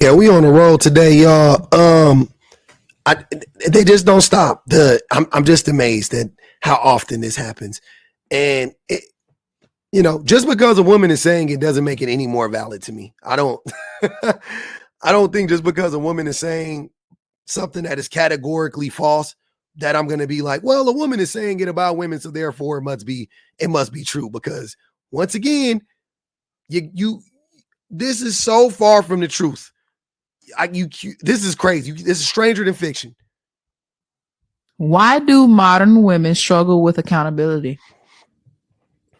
Yeah, we on the road today, y'all. I, they just don't stop. I'm just amazed at how often this happens, and just because a woman is saying it doesn't make it any more valid to me. I don't, I don't think just because a woman is saying something that is categorically false that I'm going to be like, well, a woman is saying it about women, so therefore it must be true. Because once again, you this is so far from the truth. This is crazy. This is stranger than fiction. Why do modern women struggle with accountability?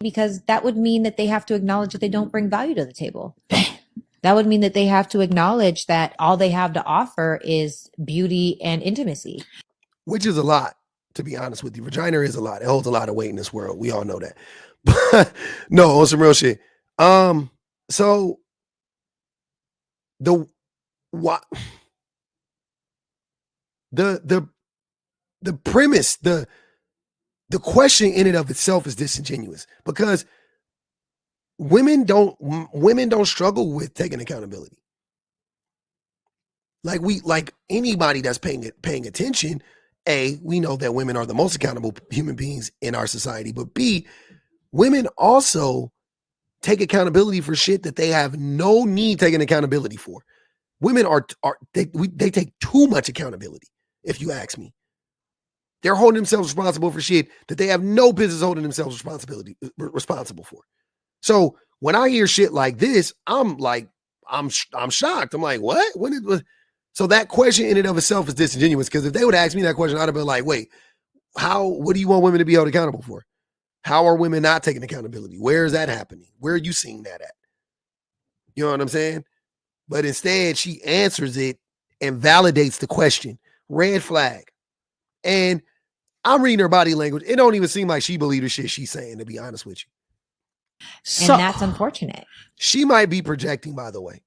Because that would mean that they have to acknowledge that they don't bring value to the table. That would mean that they have to acknowledge that all they have to offer is beauty and intimacy. Which is a lot, to be honest with you. Vagina is a lot. It holds a lot of weight in this world. We all know that. But no, on some real shit. So the what the premise, the question in and of itself is disingenuous because women don't struggle with taking accountability. Like anybody that's paying attention, A, we know that women are the most accountable human beings in our society, but B, women also take accountability for shit that they have no need taking accountability for. Women they take too much accountability, if you ask me. They're holding themselves responsible for shit that they have no business holding themselves responsible for. So when I hear shit like this, I'm shocked. I'm like, what? So that question in and of itself is disingenuous because if they would ask me that question, I'd have been like, wait, what do you want women to be held accountable for? How are women not taking accountability? Where is that happening? Where are you seeing that at? You know what I'm saying? But instead, she answers it and validates the question. Red flag. And I'm reading her body language. It don't even seem like she believes the shit she's saying, to be honest with you. And that's unfortunate. She might be projecting, by the way.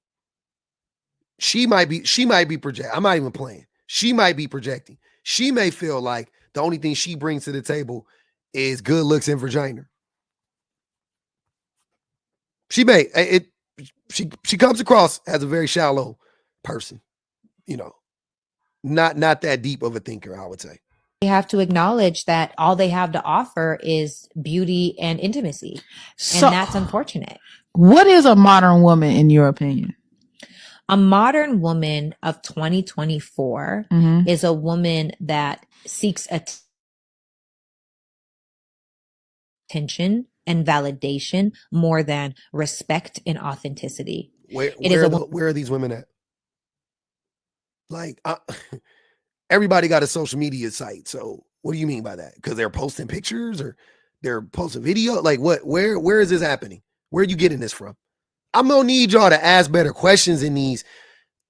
She might be projecting. I'm not even playing. She might be projecting. She may feel like the only thing she brings to the table is good looks and vagina. She comes across as a very shallow person, not that deep of a thinker, I would say. They have to acknowledge that all they have to offer is beauty and intimacy. And that's unfortunate. What is a modern woman in your opinion? A modern woman of 2024 is a woman that seeks attention and validation more than respect and authenticity. Where are these women at? Like, everybody got a social media site. So what do you mean by that? Because they're posting pictures or they're posting video? Like what? Where is this happening? Where are you getting this from? I'm gonna need y'all to ask better questions in these.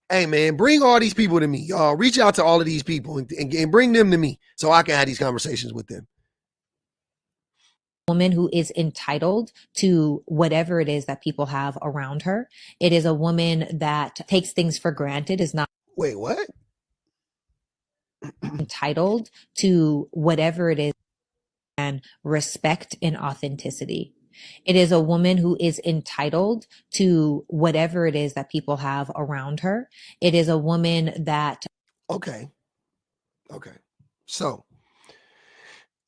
Hey man, bring all these people to me. Y'all reach out to all of these people and bring them to me so I can have these conversations with them. Woman who is entitled to whatever it is that people have around her. It is a woman that takes things for granted, is not. Wait, what? Entitled to whatever it is and respect and authenticity. It is a woman who is entitled to whatever it is that people have around her. It is a woman that. Okay. So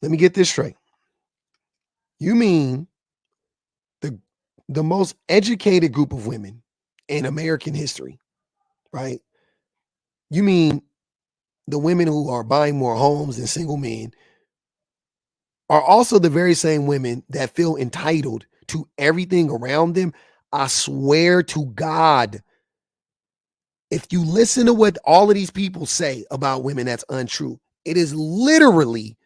let me get this straight. You mean the most educated group of women in American history, right? You mean the women who are buying more homes than single men are also the very same women that feel entitled to everything around them. I swear to God, if you listen to what all of these people say about women, that's untrue. It is literally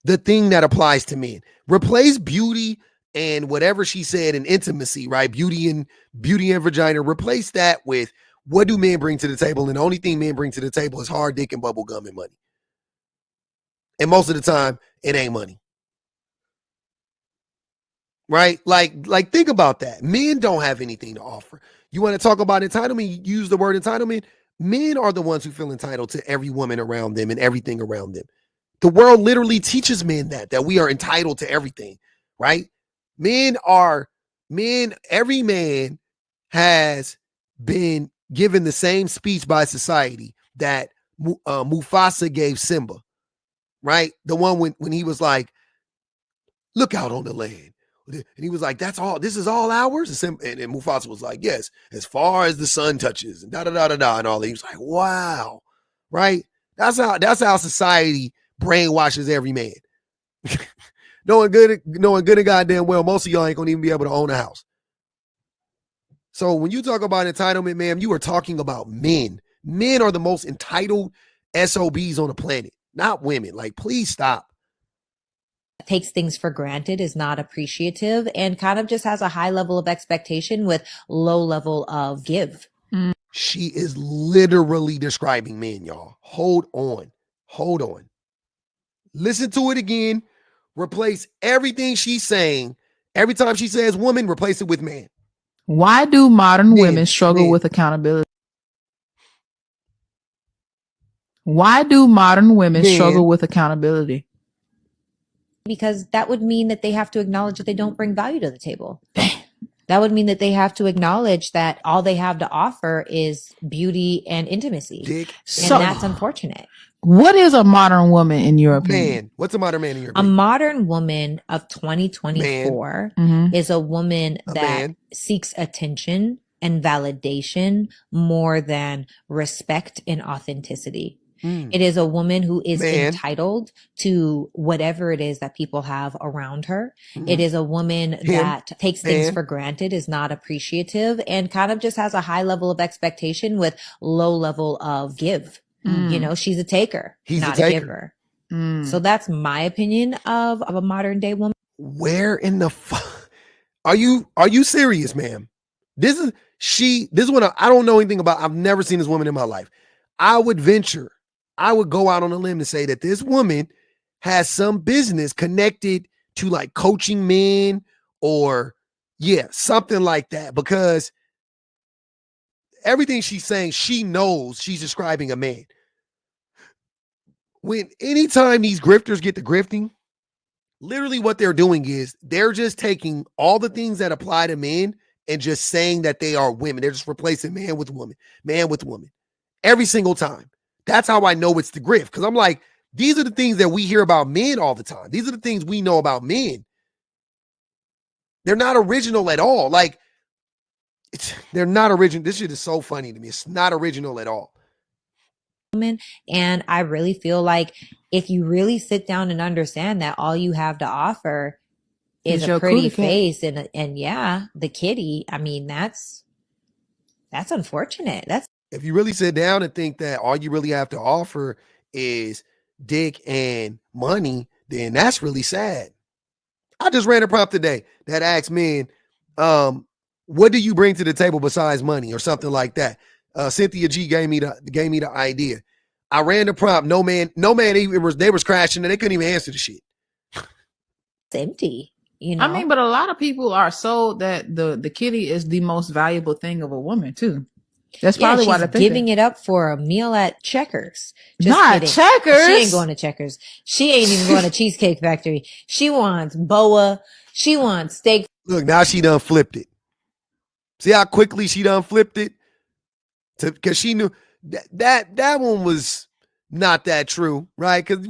the thing that applies to men. Replace beauty and whatever she said in intimacy, right? Beauty and vagina. Replace that with what do men bring to the table? And the only thing men bring to the table is hard dick and bubble gum and money. And most of the time, it ain't money. Right? Like think about that. Men don't have anything to offer. You want to talk about entitlement? Use the word entitlement. Men are the ones who feel entitled to every woman around them and everything around them. The world literally teaches men that we are entitled to everything, right? Every man has been given the same speech by society that Mufasa gave Simba, right? The one when he was like, look out on the land. And he was like, that's all, this is all ours? And Mufasa was like, yes, as far as the sun touches, and da-da-da-da-da, and all that. He was like, wow, right? That's how society brainwashes every man. knowing good and goddamn well, most of y'all ain't gonna even be able to own a house. So when you talk about entitlement, ma'am, you are talking about men. Men are the most entitled SOBs on the planet, not women. Like, please stop. Takes things for granted, is not appreciative, and kind of just has a high level of expectation with low level of give. She is literally describing men, y'all. Hold on. Listen to it again. Replace everything she's saying. Every time she says woman, replace it with man. Why do modern women struggle with accountability? Why do modern women struggle with accountability? Because that would mean that they have to acknowledge that they don't bring value to the table. That would mean that they have to acknowledge that all they have to offer is beauty and intimacy. And that's unfortunate. What is a modern woman in your opinion? What's a modern man in your opinion? A modern woman of 2024 is a woman that seeks attention and validation more than respect and authenticity. It is a woman who is entitled to whatever it is that people have around her. It is a woman that takes things for granted, is not appreciative, and kind of just has a high level of expectation with low level of give. You know, she's a taker, not a giver. So that's my opinion of a modern day woman. Where in the fuck are you serious, ma'am? This is what I don't know anything about. I've never seen this woman in my life. I would go out on a limb to say that this woman has some business connected to like coaching men or something like that, because everything she's saying, she knows she's describing a man. Anytime these grifters get to grifting, literally what they're doing is they're just taking all the things that apply to men and just saying that they are women. They're just replacing man with woman every single time. That's how I know it's the grift. Because I'm like, these are the things that we hear about men all the time. These are the things we know about men. They're not original at all. Like, they're not original. This shit is so funny to me. It's not original at all. And I really feel like if you really sit down and understand that all you have to offer is a pretty face and the kitty, I mean, that's unfortunate. If you really sit down and think that all you really have to offer is dick and money, then that's really sad. I just ran a prompt today that asks men, what do you bring to the table besides money, or something like that? Cynthia G gave me the idea. I ran the prompt. No man even they was crashing and they couldn't even answer the shit. It's empty. You know? I mean, but a lot of people are sold that the kitty is the most valuable thing of a woman too. That's probably why they're giving it up for a meal at Checkers. Not Checkers. She ain't going to Checkers. She ain't even going to Cheesecake Factory. She wants boa. She wants steak. Look, now she done flipped it. See how quickly she done flipped it? Because she knew that one was not that true, right? Because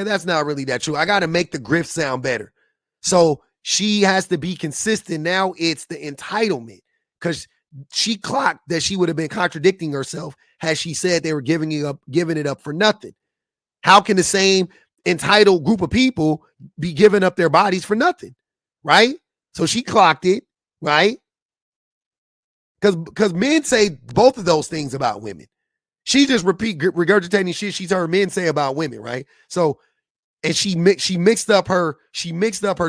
that's not really that true. I got to make the grift sound better. So she has to be consistent. Now it's the entitlement, because she clocked that she would have been contradicting herself had she said they were giving it up for nothing. How can the same entitled group of people be giving up their bodies for nothing? Right? So she clocked it, right? Because men say both of those things about women. She just regurgitating shit she's heard men say about women, right? So, and she mixed up her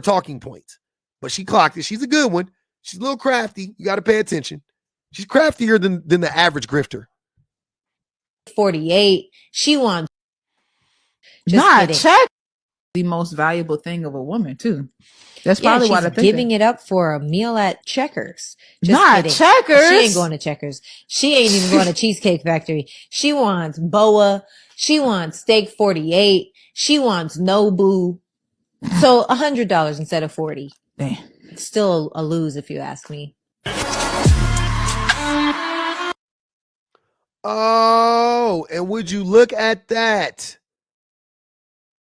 talking points, but she clocked it. She's a good one. She's a little crafty. You got to pay attention. She's craftier than the average grifter. 48. She wants. Check. The most valuable thing of a woman too. That's probably why they're giving it up for a meal at Checkers. Checkers. She ain't going to Checkers. She ain't even going to Cheesecake Factory. She wants boa. She wants steak 48. She wants Nobu. So $100 instead of 40. Damn. It's still a lose if you ask me. Oh, and would you look at that?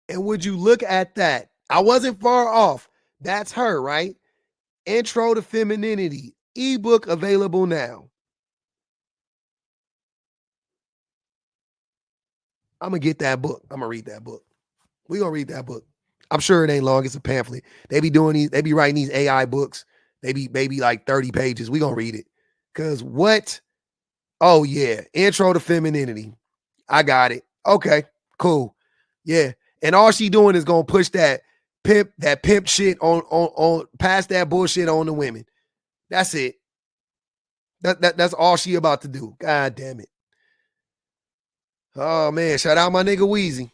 And would you look at that? I wasn't far off. That's her, right? Intro to Femininity. Ebook available now. I'm gonna get that book. I'm gonna read that book. We gonna read that book. I'm sure it ain't long. It's a pamphlet. They be doing these. They be writing these AI books. They be maybe like 30 pages. We gonna read it. Cause what? Oh yeah, Intro to Femininity. I got it. Okay, cool. Yeah, and all she doing is gonna push that pimp shit on past that bullshit on the women. That's it. That's all she about to do. God damn it. Oh man, shout out my nigga Wheezy.